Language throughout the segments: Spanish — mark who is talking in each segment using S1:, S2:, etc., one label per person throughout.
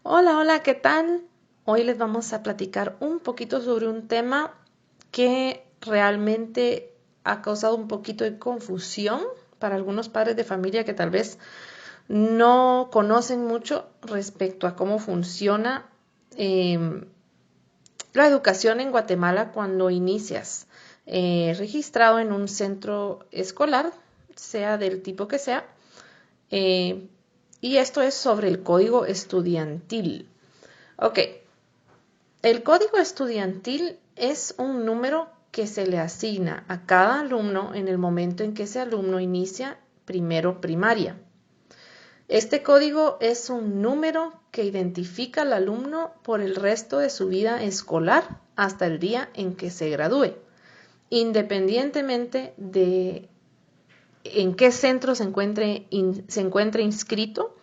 S1: Hola, hola, ¿qué tal? Hoy les vamos a platicar un poquito sobre un tema que realmente ha causado un poquito de confusión para algunos padres de familia que tal vez no conocen mucho respecto a cómo funciona eh, la educación en Guatemala cuando inicias registrado en un centro escolar, sea del tipo que sea, eh, y esto es sobre el código estudiantil. Ok, el código estudiantil es un número que se le asigna a cada alumno en el momento en que ese alumno inicia primero primaria. Este código es un número que identifica al alumno por el resto de su vida escolar hasta el día en que se gradúe, independientemente de en qué centro se encuentre inscrito.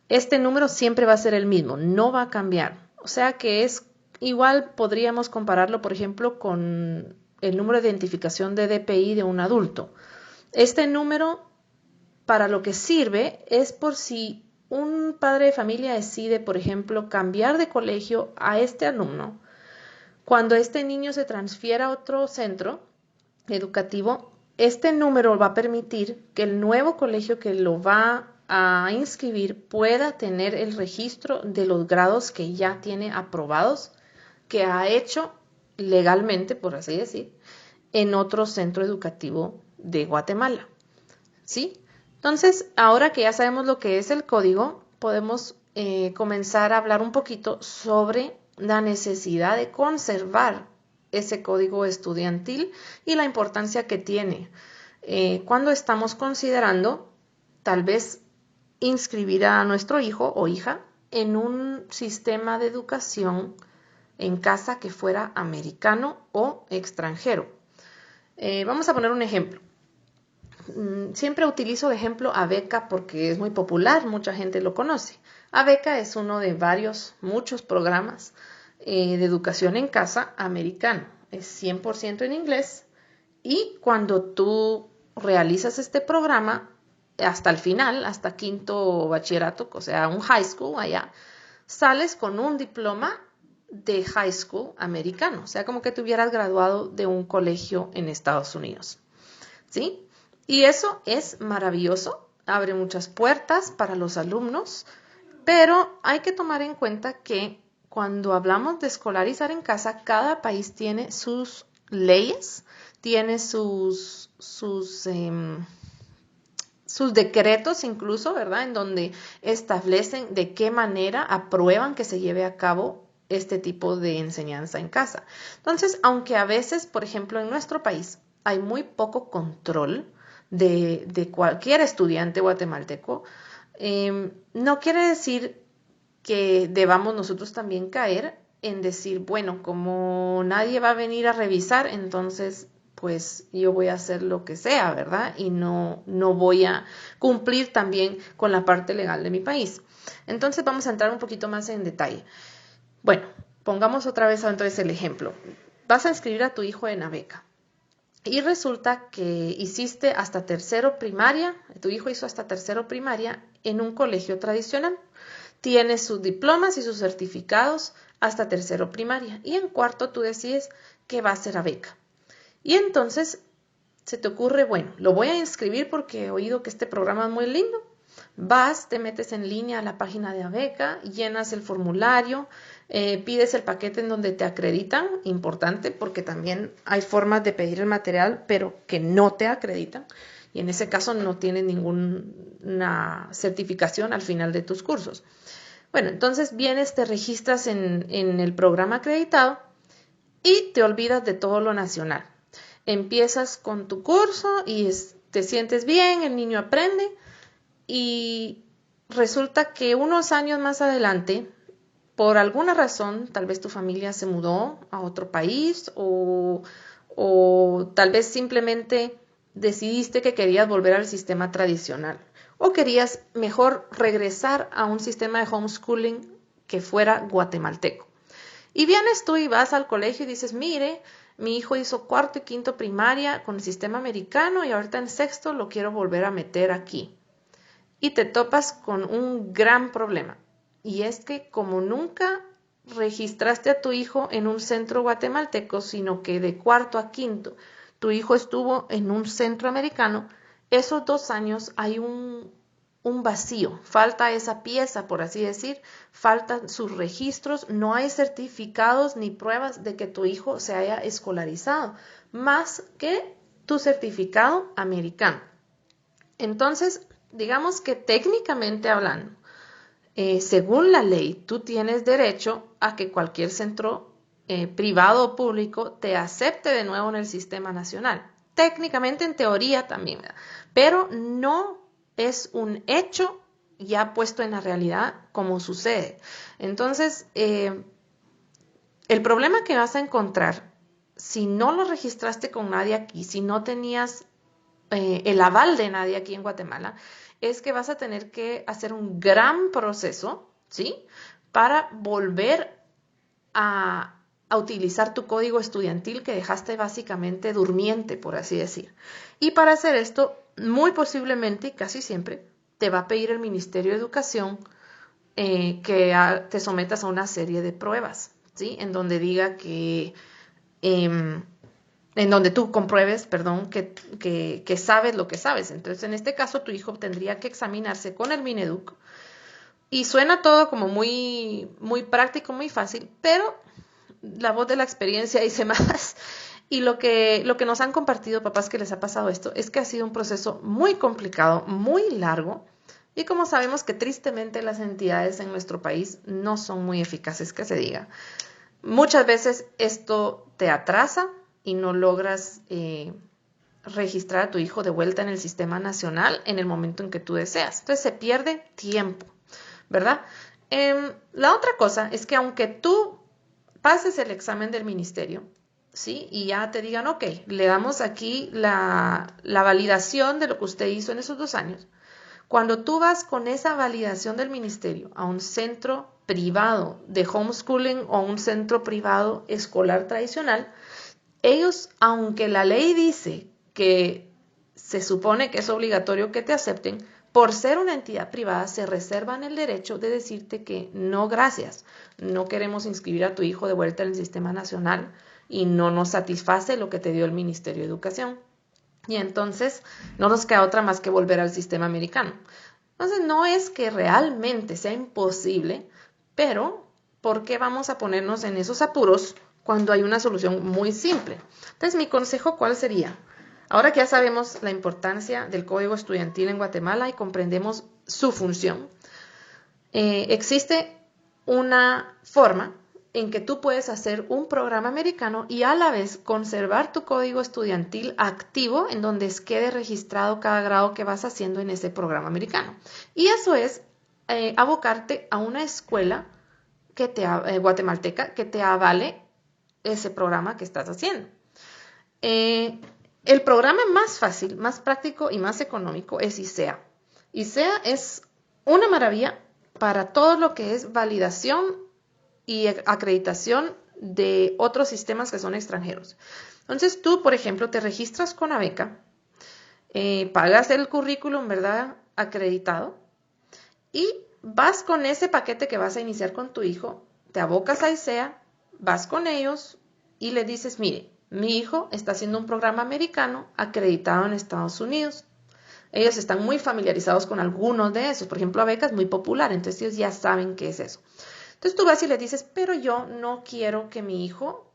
S1: Este número siempre va a ser el mismo, no va a cambiar. O sea que es igual, podríamos compararlo, por ejemplo, con el número de identificación de DPI de un adulto. Este número, para lo que sirve, es por si un padre de familia decide, por ejemplo, cambiar de colegio a este alumno. Cuando este niño se transfiera a otro centro educativo, este número va a permitir que el nuevo colegio que lo va a inscribir pueda tener el registro de los grados que ya tiene aprobados, que ha hecho legalmente, por así decir, en otro centro educativo de Guatemala. ¿Sí? Entonces, ahora que ya sabemos lo que es el código, podemos comenzar a hablar un poquito sobre la necesidad de conservar ese código estudiantil y la importancia que tiene cuando estamos considerando tal vez inscribir a nuestro hijo o hija en un sistema de educación en casa que fuera americano o extranjero. Vamos a poner un ejemplo. Siempre utilizo de ejemplo a Beca porque es muy popular, mucha gente lo conoce. A Beca es uno de muchos programas de educación en casa americano. Es 100% en inglés y cuando tú realizas este programa, hasta el final, hasta quinto bachillerato, o sea, un high school allá, sales con un diploma de high school americano, o sea, como que te hubieras graduado de un colegio en Estados Unidos. ¿Sí? Y eso es maravilloso, abre muchas puertas para los alumnos, pero hay que tomar en cuenta que cuando hablamos de escolarizar en casa, cada país tiene sus leyes, tiene sus decretos incluso, ¿verdad? En donde establecen de qué manera aprueban que se lleve a cabo este tipo de enseñanza en casa. Entonces, aunque a veces, por ejemplo, en nuestro país hay muy poco control de cualquier estudiante guatemalteco, no quiere decir que debamos nosotros también caer en decir, bueno, como nadie va a venir a revisar, entonces pues yo voy a hacer lo que sea, ¿verdad? Y no voy a cumplir también con la parte legal de mi país. Entonces vamos a entrar un poquito más en detalle. Bueno, pongamos otra vez entonces el ejemplo. Vas a inscribir a tu hijo en la beca. Y resulta que hiciste hasta tercero primaria, tu hijo hizo hasta tercero primaria en un colegio tradicional. Tiene sus diplomas y sus certificados hasta tercero primaria. Y en cuarto tú decides que va a ser a beca. Y entonces se te ocurre, bueno, lo voy a inscribir porque he oído que este programa es muy lindo. Vas, te metes en línea a la página de Abeca, llenas el formulario, pides el paquete en donde te acreditan, importante porque también hay formas de pedir el material, pero que no te acreditan. Y en ese caso no tienes ninguna certificación al final de tus cursos. Bueno, entonces vienes, te registras en el programa acreditado y te olvidas de todo lo nacional. Empiezas con tu curso y te sientes bien, el niño aprende y resulta que unos años más adelante, por alguna razón, tal vez tu familia se mudó a otro país o tal vez simplemente decidiste que querías volver al sistema tradicional o querías mejor regresar a un sistema de homeschooling que fuera guatemalteco. Y vienes tú y vas al colegio y dices, mire, mi hijo hizo cuarto y quinto primaria con el sistema americano y ahorita en sexto lo quiero volver a meter aquí. Y te topas con un gran problema. y es que como nunca registraste a tu hijo en un centro guatemalteco, sino que de cuarto a quinto tu hijo estuvo en un centro americano, esos 2 años hay un vacío, falta esa pieza, por así decir, faltan sus registros, no hay certificados ni pruebas de que tu hijo se haya escolarizado, más que tu certificado americano. Entonces, digamos que técnicamente hablando, según la ley, tú tienes derecho a que cualquier centro privado o público te acepte de nuevo en el sistema nacional. Técnicamente, en teoría también, ¿verdad? Pero no es un hecho ya puesto en la realidad como sucede. Entonces, el problema que vas a encontrar si no lo registraste con nadie aquí, si no tenías el aval de nadie aquí en Guatemala, es que vas a tener que hacer un gran proceso, ¿sí? Para volver a utilizar tu código estudiantil que dejaste básicamente durmiente, por así decir. Y para hacer esto, muy posiblemente, casi siempre, te va a pedir el Ministerio de Educación que te sometas a una serie de pruebas, ¿sí? En donde diga que en donde tú compruebes, perdón, que sabes lo que sabes. Entonces, en este caso, tu hijo tendría que examinarse con el Mineduc. Y suena todo como muy, muy práctico, muy fácil, pero la voz de la experiencia dice más. Y lo que nos han compartido papás que les ha pasado esto es que ha sido un proceso muy complicado, muy largo. Y como sabemos que tristemente las entidades en nuestro país no son muy eficaces, que se diga. Muchas veces esto te atrasa y no logras registrar a tu hijo de vuelta en el sistema nacional en el momento en que tú deseas. Entonces se pierde tiempo, ¿verdad? La otra cosa es que aunque tú pases el examen del ministerio, ¿sí? Y ya te digan, ok, le damos aquí la validación de lo que usted hizo en esos 2 años. Cuando tú vas con esa validación del ministerio a un centro privado de homeschooling o un centro privado escolar tradicional, ellos, aunque la ley dice que se supone que es obligatorio que te acepten, por ser una entidad privada se reservan el derecho de decirte que no, gracias, no queremos inscribir a tu hijo de vuelta en el sistema nacional y no nos satisface lo que te dio el Ministerio de Educación. Y entonces no nos queda otra más que volver al sistema americano. Entonces no es que realmente sea imposible, pero ¿por qué vamos a ponernos en esos apuros cuando hay una solución muy simple? Entonces mi consejo, ¿cuál sería? Ahora que ya sabemos la importancia del código estudiantil en Guatemala y comprendemos su función, existe una forma en que tú puedes hacer un programa americano y a la vez conservar tu código estudiantil activo en donde quede registrado cada grado que vas haciendo en ese programa americano. Y eso es abocarte a una escuela guatemalteca que te avale ese programa que estás haciendo. El programa más fácil, más práctico y más económico es ISEA. ISEA es una maravilla para todo lo que es validación y acreditación de otros sistemas que son extranjeros. Entonces tú, por ejemplo, te registras con la beca, pagas el currículum, ¿verdad? Acreditado y vas con ese paquete que vas a iniciar con tu hijo, te abocas a ISEA, vas con ellos y le dices, mire, mi hijo está haciendo un programa americano acreditado en Estados Unidos. Ellos están muy familiarizados con algunos de esos. Por ejemplo, ABECA es muy popular, entonces ellos ya saben qué es eso. Entonces tú vas y le dices, pero yo no quiero que mi hijo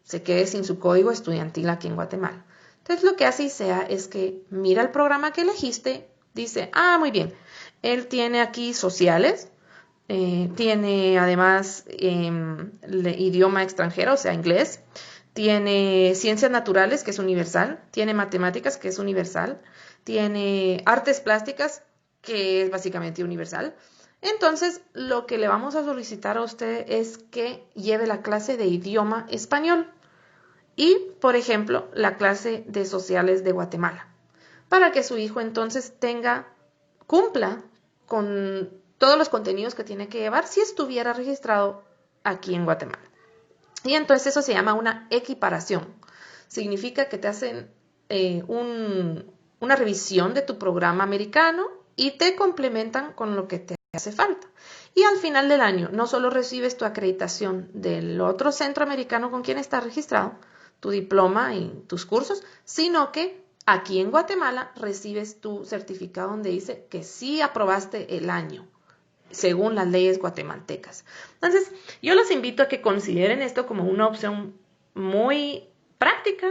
S1: se quede sin su código estudiantil aquí en Guatemala. Entonces lo que hace ISEA es que mira el programa que elegiste, dice, muy bien, él tiene aquí sociales, tiene además idioma extranjero, o sea, inglés, tiene ciencias naturales, que es universal, tiene matemáticas, que es universal, tiene artes plásticas, que es básicamente universal. Entonces, lo que le vamos a solicitar a usted es que lleve la clase de idioma español y, por ejemplo, la clase de sociales de Guatemala, para que su hijo entonces cumpla con todos los contenidos que tiene que llevar si estuviera registrado aquí en Guatemala. Y entonces eso se llama una equiparación. Significa que te hacen una revisión de tu programa americano y te complementan con lo que te hace falta. Y al final del año, no solo recibes tu acreditación del otro centro americano con quien estás registrado, tu diploma y tus cursos, sino que aquí en Guatemala recibes tu certificado donde dice que sí aprobaste el año, según las leyes guatemaltecas. Entonces, yo los invito a que consideren esto como una opción muy práctica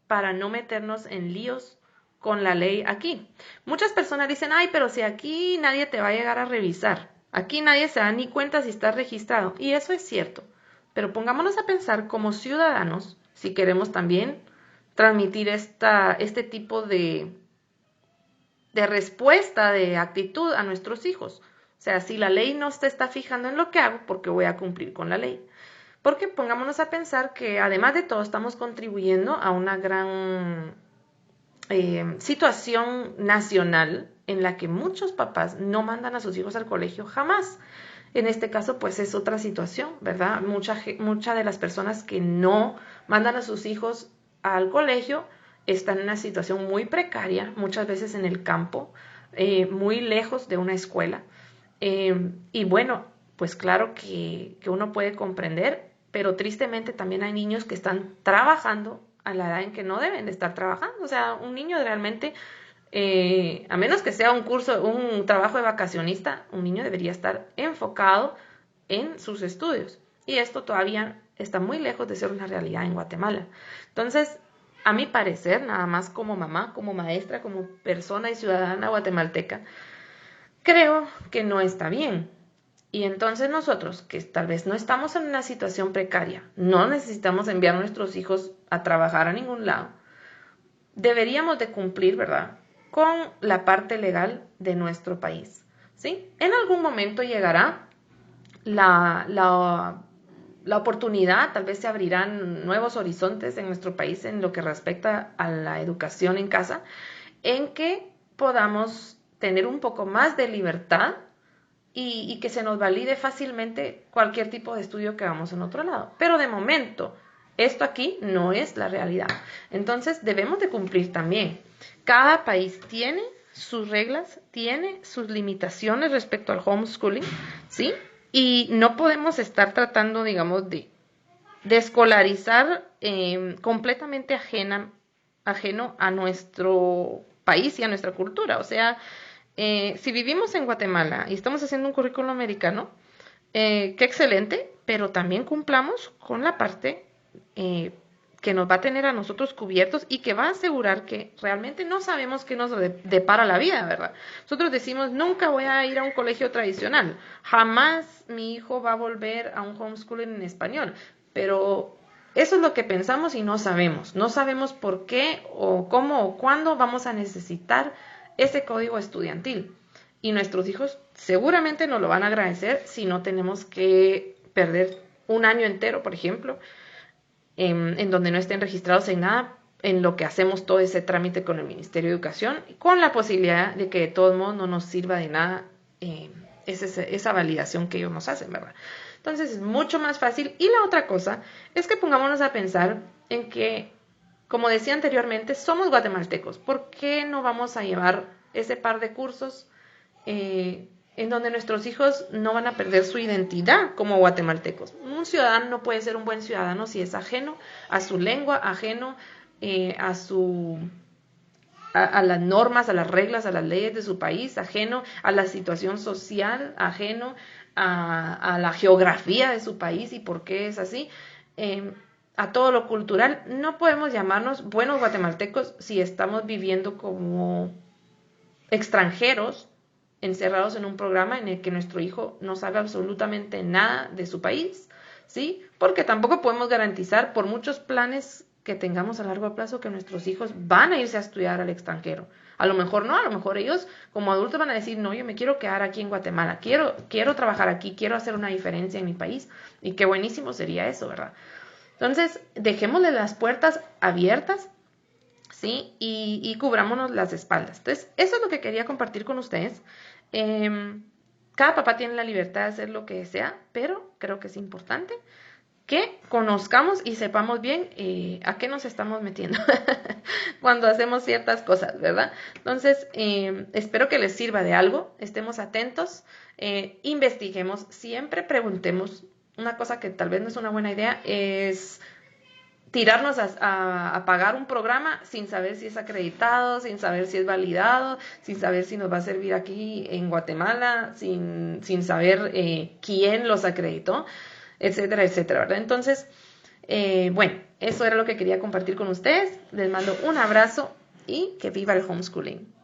S1: para no meternos en líos con la ley aquí. Muchas personas dicen, ay, pero si aquí nadie te va a llegar a revisar, aquí nadie se da ni cuenta si estás registrado. Y eso es cierto. Pero pongámonos a pensar como ciudadanos, si queremos también transmitir este tipo de respuesta, de actitud a nuestros hijos. O sea, si la ley no se está fijando en lo que hago, ¿por qué voy a cumplir con la ley? Porque pongámonos a pensar que además de todo estamos contribuyendo a una gran situación nacional en la que muchos papás no mandan a sus hijos al colegio jamás. En este caso, pues es otra situación, ¿verdad? Muchas de las personas que no mandan a sus hijos al colegio están en una situación muy precaria, muchas veces en el campo, muy lejos de una escuela. Y bueno, pues claro que uno puede comprender, pero tristemente también hay niños que están trabajando a la edad en que no deben de estar trabajando. O sea, un niño realmente, a menos que sea un trabajo de vacacionista, un niño debería estar enfocado en sus estudios. Y esto todavía está muy lejos de ser una realidad en Guatemala. Entonces, a mi parecer, nada más como mamá, como maestra, como persona y ciudadana guatemalteca, creo que no está bien. Y entonces nosotros, que tal vez no estamos en una situación precaria, no necesitamos enviar a nuestros hijos a trabajar a ningún lado, deberíamos de cumplir, ¿verdad?, con la parte legal de nuestro país, ¿sí? En algún momento llegará la oportunidad, tal vez se abrirán nuevos horizontes en nuestro país en lo que respecta a la educación en casa, en que podamos tener un poco más de libertad y que se nos valide fácilmente cualquier tipo de estudio que hagamos en otro lado. Pero de momento, esto aquí no es la realidad. Entonces, debemos de cumplir también. Cada país tiene sus reglas, tiene sus limitaciones respecto al homeschooling, ¿sí? Y no podemos estar tratando, digamos, de escolarizar completamente ajeno a nuestro país y a nuestra cultura. O sea, si vivimos en Guatemala y estamos haciendo un currículo americano, qué excelente, pero también cumplamos con la parte que nos va a tener a nosotros cubiertos y que va a asegurar que realmente no sabemos qué nos depara la vida, ¿verdad? Nosotros decimos, nunca voy a ir a un colegio tradicional, jamás mi hijo va a volver a un homeschooling en español, pero eso es lo que pensamos y no sabemos. No sabemos por qué o cómo o cuándo vamos a necesitar ese código estudiantil. Y nuestros hijos seguramente nos lo van a agradecer si no tenemos que perder un año entero, por ejemplo, en donde no estén registrados en nada, en lo que hacemos todo ese trámite con el Ministerio de Educación, con la posibilidad de que de todos modos no nos sirva de nada esa validación que ellos nos hacen, ¿verdad? Entonces es mucho más fácil. Y la otra cosa es que pongámonos a pensar en que, como decía anteriormente, somos guatemaltecos. ¿Por qué no vamos a llevar ese par de cursos en donde nuestros hijos no van a perder su identidad como guatemaltecos? Un ciudadano no puede ser un buen ciudadano si es ajeno a su lengua, ajeno a las normas, a las reglas, a las leyes de su país, ajeno a la situación social, ajeno a la geografía de su país y por qué es así, a todo lo cultural. No podemos llamarnos buenos guatemaltecos si estamos viviendo como extranjeros encerrados en un programa en el que nuestro hijo no sabe absolutamente nada de su país, ¿sí? Porque tampoco podemos garantizar, por muchos planes que tengamos a largo plazo, que nuestros hijos van a irse a estudiar al extranjero. A lo mejor no, a lo mejor ellos como adultos van a decir, no, yo me quiero quedar aquí en Guatemala, quiero trabajar aquí, quiero hacer una diferencia en mi país, y qué buenísimo sería eso, ¿verdad? Entonces, dejémosle las puertas abiertas, ¿sí? Y cubrámonos las espaldas. Entonces, eso es lo que quería compartir con ustedes. Cada papá tiene la libertad de hacer lo que desea, pero creo que es importante que conozcamos y sepamos bien a qué nos estamos metiendo cuando hacemos ciertas cosas, ¿verdad? Entonces, espero que les sirva de algo, estemos atentos, investiguemos, siempre preguntemos. Una cosa que tal vez no es una buena idea es tirarnos a pagar un programa sin saber si es acreditado, sin saber si es validado, sin saber si nos va a servir aquí en Guatemala, sin saber quién los acreditó, etcétera, etcétera, ¿verdad? Entonces, bueno, eso era lo que quería compartir con ustedes. Les mando un abrazo y que viva el homeschooling.